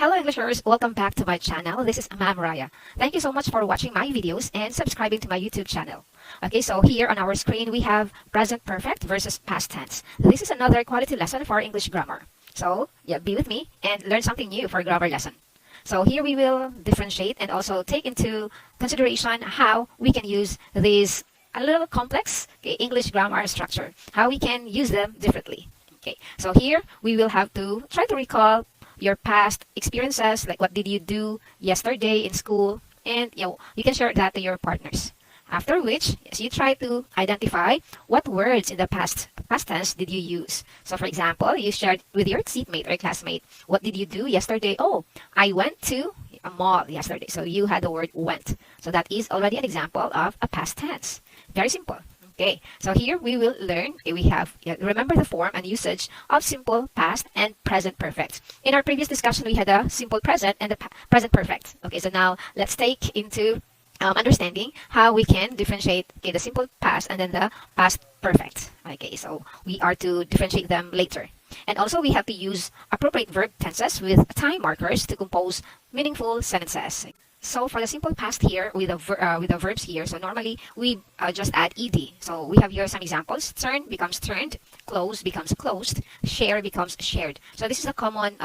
Hello Englishers, welcome back to my channel. This is Ma'am Raya. Thank you so much for watching my videos and subscribing to my YouTube channel. Okay, so here on our screen we have present perfect versus past tense. This is another quality lesson for English grammar. So yeah, be with me and learn something new for grammar lesson. So here we will differentiate and also take into consideration how we can use these a little complex English grammar structure, how we can use them differently. Okay, so here we will have to try to recall your past experiences, like what did you do yesterday in school, and you can share that to your partners. After which, yes, you try to identify what words in the past tense did you use. So for example, you shared with your seatmate or classmate, what did you do yesterday? Oh, I went to a mall yesterday. So you had the word went. So that is already an example of a past tense. Very simple. Okay, so here we will learn, we have, remember the form and usage of simple past and present perfect. In our previous discussion, we had a simple present and the present perfect. Okay, so now let's take into understanding how we can differentiate the simple past and then the past perfect. Okay, so we are to differentiate them later. And also we have to use appropriate verb tenses with time markers to compose meaningful sentences. So for the simple past here with the verbs here, so normally we just add ed. So we have here some examples. Turn becomes turned, close becomes closed, share becomes shared. So this is a common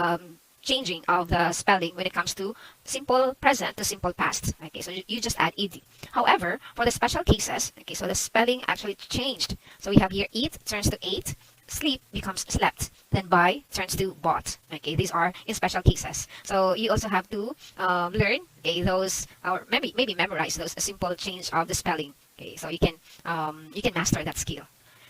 changing of the spelling when it comes to simple present to simple past. Okay, so you just add ed. However, for the special cases, okay, so the spelling actually changed. So we have here eat turns to ate, sleep becomes slept, then buy turns to bought. Okay, these are in special cases. So you also have to learn those, or maybe memorize those simple change of the spelling. Okay, so you can master that skill.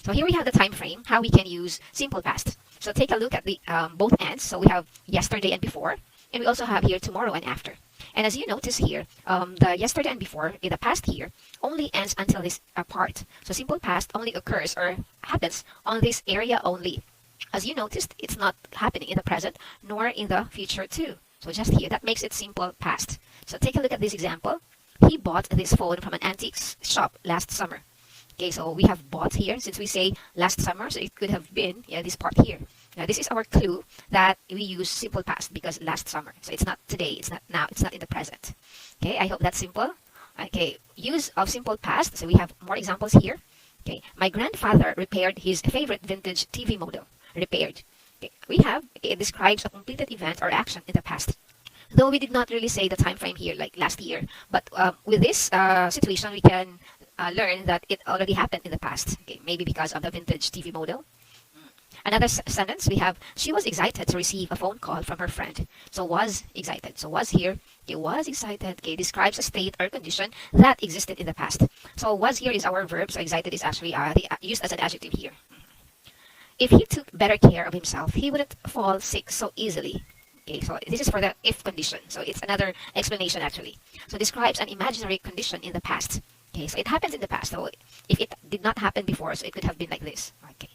So here we have the time frame, how we can use simple past. So take a look at the both ends. So we have yesterday and before, and we also have here tomorrow and after. And as you notice here, the yesterday and before in the past here only ends until this part. So simple past only occurs or happens on this area only. As you noticed, it's not happening in the present nor in the future too. So just here, that makes it simple past. So take a look at this example. He bought this phone from an antique shop last summer. Okay, so we have bought here since we say last summer, so it could have been this part here. Now this is our clue that we use simple past because last summer. So it's not today, it's not now, it's not in the present. Okay, I hope that's simple. Okay, use of simple past. So we have more examples here. Okay, my grandfather repaired his favorite vintage TV model. Repaired. Okay, we have, it describes a completed event or action in the past. Though we did not really say the time frame here, like last year, but with this situation, we can learn that it already happened in the past. Okay, maybe because of the vintage TV model. Another sentence, we have, she was excited to receive a phone call from her friend. So was excited. So was here, it was excited, describes a state or condition that existed in the past. So was here is our verb, so excited is actually used as an adjective here. If he took better care of himself, he wouldn't fall sick so easily. Okay, so this is for the if condition. So it's another explanation actually. So describes an imaginary condition in the past. Okay, so it happens in the past. So if it did not happen before, so it could have been like this. Okay.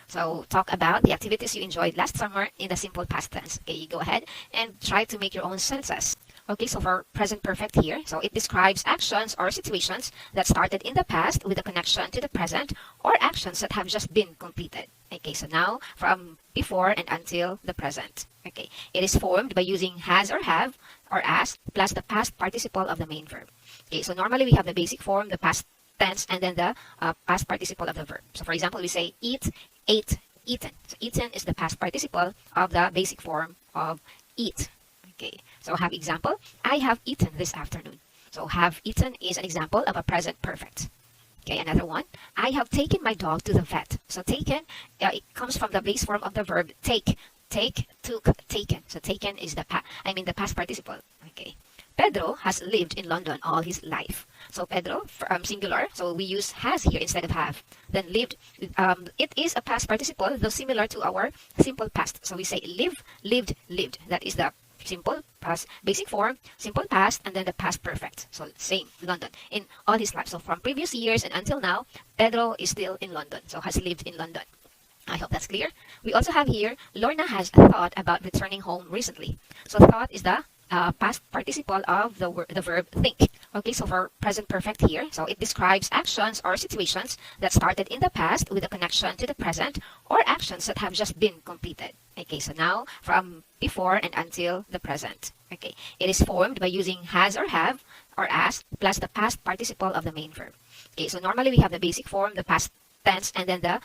So talk about the activities you enjoyed last summer in the simple past tense. Okay, you go ahead and try to make your own sentences. Okay, so for present perfect here, so it describes actions or situations that started in the past with a connection to the present or actions that have just been completed. Okay, so now from before and until the present. Okay, it is formed by using has or have or as plus the past participle of the main verb. Okay, so normally we have the basic form, the past tense, and then the past participle of the verb. So for example, we say eat, ate, eaten. So eaten is the past participle of the basic form of eat. Okay, so have example, I have eaten this afternoon. So have eaten is an example of a present perfect. Okay, another one, I have taken my dog to the vet. So taken, it comes from the base form of the verb take, took, taken. So taken is the past participle. Okay, Pedro has lived in London all his life. So Pedro, singular, so we use has here instead of have. Then lived, it is a past participle, though similar to our simple past. So we say live, lived, lived. That is the simple past, basic form, simple past, and then the past perfect. So same, London, in all his life. So from previous years and until now, Pedro is still in London, so has lived in London. I hope that's clear. We also have here, Lorna has thought about returning home recently. So thought is the past participle of the verb think. Okay, so for present perfect here, so it describes actions or situations that started in the past with a connection to the present or actions that have just been completed. Okay, so now from before and until the present. Okay, it is formed by using has or have or as plus the past participle of the main verb. Okay, so normally we have the basic form, the past tense, and then the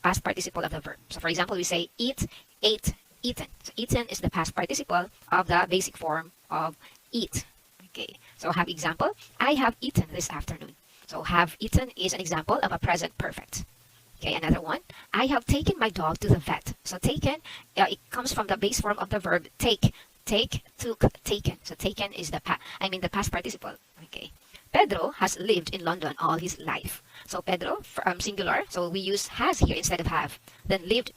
past participle of the verb. So for example, we say eat, ate, eaten. So eaten is the past participle of the basic form of eat. Okay, so have example, I have eaten this afternoon. So have eaten is an example of a present perfect. Okay, another one. I have taken my dog to the vet. So taken, it comes from the base form of the verb take. Take, took, taken. So taken is the the past participle. Okay. Pedro has lived in London all his life. So Pedro, singular. So we use has here instead of have. Then lived.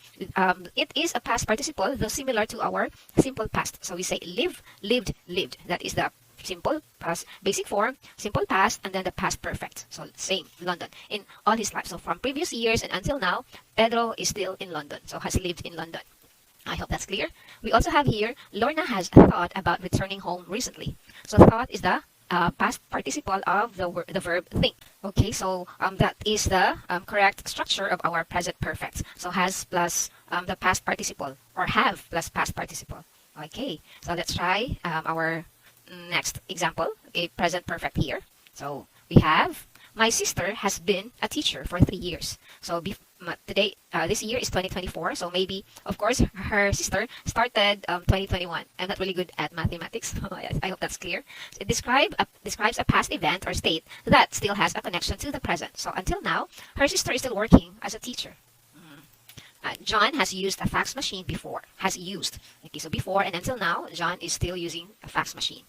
It is a past participle, though similar to our simple past. So we say live, lived, lived. That is the simple past, basic form, simple past, and then the past perfect. So same, London, in all his life. So from previous years and until now, Pedro is still in London, so has lived in London. I hope that's clear. We also have here, Lorna has thought about returning home recently. So thought is the past participle of the verb think. Okay, so that is the correct structure of our present perfect. So has plus the past participle, or have plus past participle. Okay, so let's try our next example, a present perfect here. So we have, my sister has been a teacher for 3 years. So today, this year is 2024. So maybe, of course, her sister started 2021. I'm not really good at mathematics. I hope that's clear. So it describes a past event or state that still has a connection to the present. So until now, her sister is still working as a teacher. John has used a fax machine before. Has used. Okay, so before and until now, John is still using a fax machine.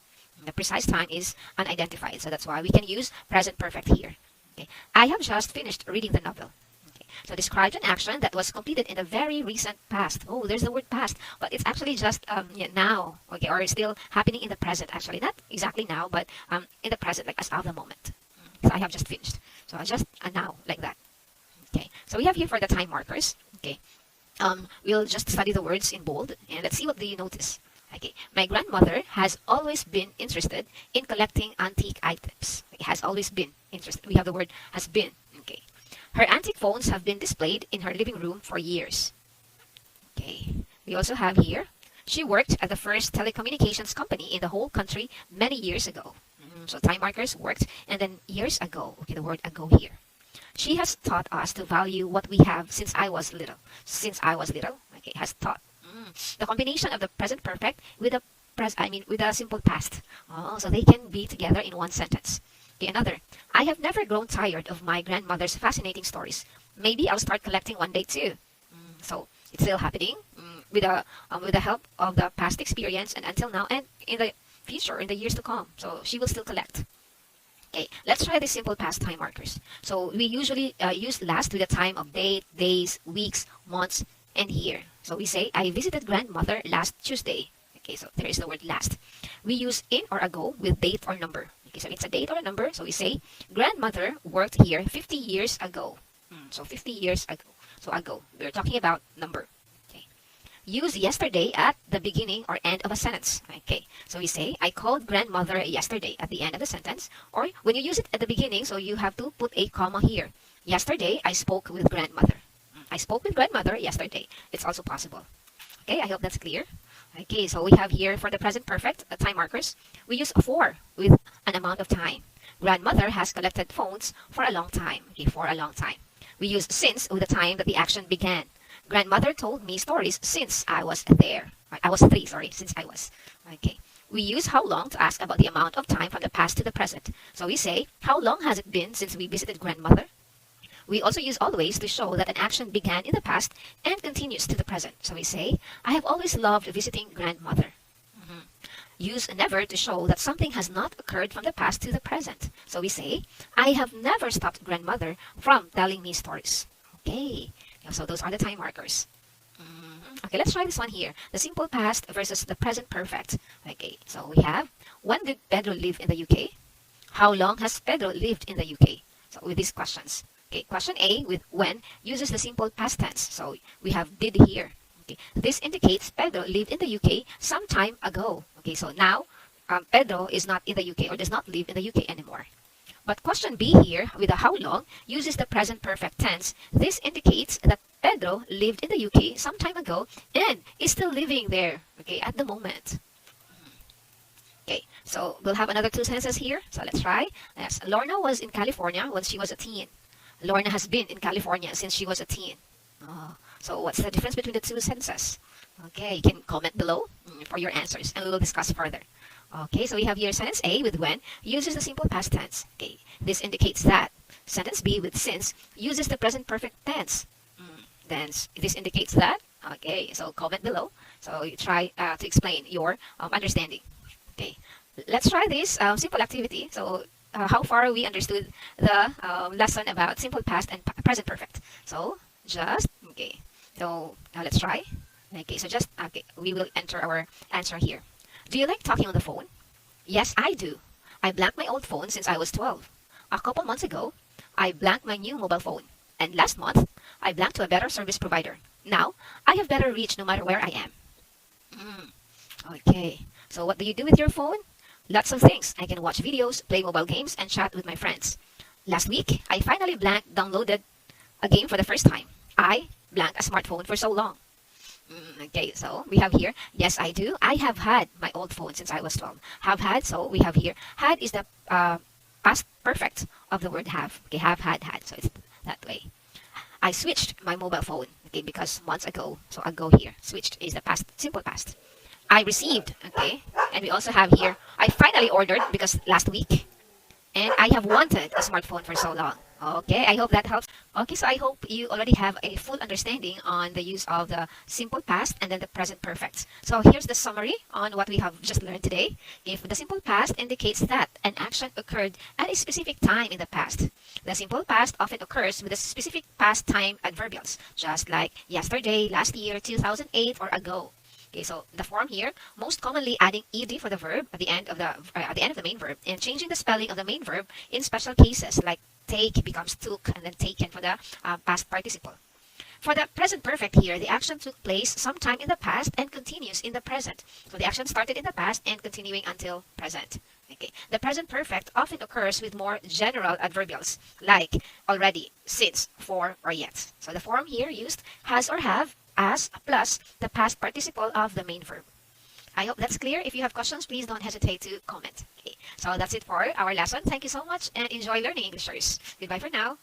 The precise time is unidentified, so that's why we can use present perfect here. Okay. I have just finished reading the novel. Okay. So describes an action that was completed in the very recent past. Oh, there's the word past, but it's actually just now, okay, or still happening in the present. Actually, not exactly now, but in the present, like as of the moment. So I have just finished. So just now, like that. Okay. So we have here for the time markers. Okay. We'll just study the words in bold, and let's see what do you notice. Okay, my grandmother has always been interested in collecting antique items. It has always been interested. We have the word has been. Okay, her antique phones have been displayed in her living room for years. Okay, we also have here, she worked at the first telecommunications company in the whole country many years ago. So time markers worked, and then years ago. Okay, the word ago here. She has taught us to value what we have since I was little. Since I was little. Okay, has taught. The combination of the present perfect with the with the simple past. Oh, so they can be together in one sentence. Okay, another. I have never grown tired of my grandmother's fascinating stories. Maybe I'll start collecting one day too. So it's still happening with the help of the past experience and until now and in the future, in the years to come. So she will still collect. Okay, let's try the simple past time markers. So we usually use last with the time of date, days, weeks, months, and year. So we say, I visited grandmother last Tuesday. Okay, so there is the word last. We use in or ago with date or number. Okay, so it's a date or a number. So we say, grandmother worked here 50 years ago. So 50 years ago. So ago. We're talking about number. Okay. Use yesterday at the beginning or end of a sentence. Okay, so we say, I called grandmother yesterday at the end of the sentence. Or when you use it at the beginning, so you have to put a comma here. Yesterday, I spoke with grandmother. I spoke with grandmother yesterday. It's also possible. Okay, I hope that's clear. Okay, so we have here for the present perfect, the time markers. We use for with an amount of time. Grandmother has collected phones for a long time. Okay, for a long time. We use since with the time that the action began. Grandmother told me stories since I was there. I was 3, sorry, since I was. Okay. We use how long to ask about the amount of time from the past to the present. So we say, how long has it been since we visited grandmother? We also use always to show that an action began in the past and continues to the present. So we say, I have always loved visiting grandmother. Use never to show that something has not occurred from the past to the present. So we say, I have never stopped grandmother from telling me stories. Okay, so those are the time markers. Okay, let's try this one here. The simple past versus the present perfect. Okay, so we have, when did Pedro live in the UK? How long has Pedro lived in the UK? So with these questions. Okay, question A with when uses the simple past tense. So we have did here. Okay, this indicates Pedro lived in the UK some time ago. Okay, so now Pedro is not in the UK or does not live in the UK anymore. But question B here, with the how long, uses the present perfect tense. This indicates that Pedro lived in the UK some time ago and is still living there, okay, at the moment. Okay, so we'll have another two sentences here. So let's try. Yes, Lorna was in California when she was a teen. Lorna has been in California since she was a teen. So what's the difference between the two sentences? Okay, you can comment below for your answers and we will discuss further. Okay, so we have here sentence A with when uses the simple past tense. Okay, this indicates that. Sentence B with since uses the present perfect tense. Then this indicates that. Okay, so comment below. So you try to explain your understanding. Okay, let's try this simple activity. So how far we understood the lesson about simple past and present perfect. So just, okay, so let's try. Okay, so just, okay, we will enter our answer here. Do you like talking on the phone? Yes, I do. I blanked my old phone since I was 12. A couple months ago, I blanked my new mobile phone. And last month, I blanked to a better service provider. Now, I have better reach no matter where I am. Okay, so what do you do with your phone? Lots of things. I can watch videos, play mobile games, and chat with my friends. Last week, I finally downloaded a game for the first time. I blanked a smartphone for so long. Okay, so we have here, yes, I do. I have had my old phone since I was 12. Have had, so we have here, had is the past perfect of the word have. Okay, have, had. So it's that way. I switched my mobile phone, okay, because months ago, so ago here. Switched is the past, simple past. I received, okay, and we also have here, I finally ordered because last week, and I have wanted a smartphone for so long. Okay, I hope that helps. Okay, so I hope you already have a full understanding on the use of the simple past and then the present perfect. So here's the summary on what we have just learned today. If the simple past indicates that an action occurred at a specific time in the past, the simple past often occurs with a specific past time adverbials, just like yesterday, last year, 2008, or ago. Okay, so the form here, most commonly adding ed for the verb at the end of the main verb and changing the spelling of the main verb in special cases like take becomes took and then taken for the past participle. For the present perfect here, the action took place sometime in the past and continues in the present. So the action started in the past and continuing until present. Okay. The present perfect often occurs with more general adverbials like already, since, for, or yet. So the form here used has or have as plus the past participle of the main verb. I hope that's clear. If you have questions, please don't hesitate to comment. Okay. So that's it for our lesson. Thank you so much and enjoy learning English. Goodbye for now.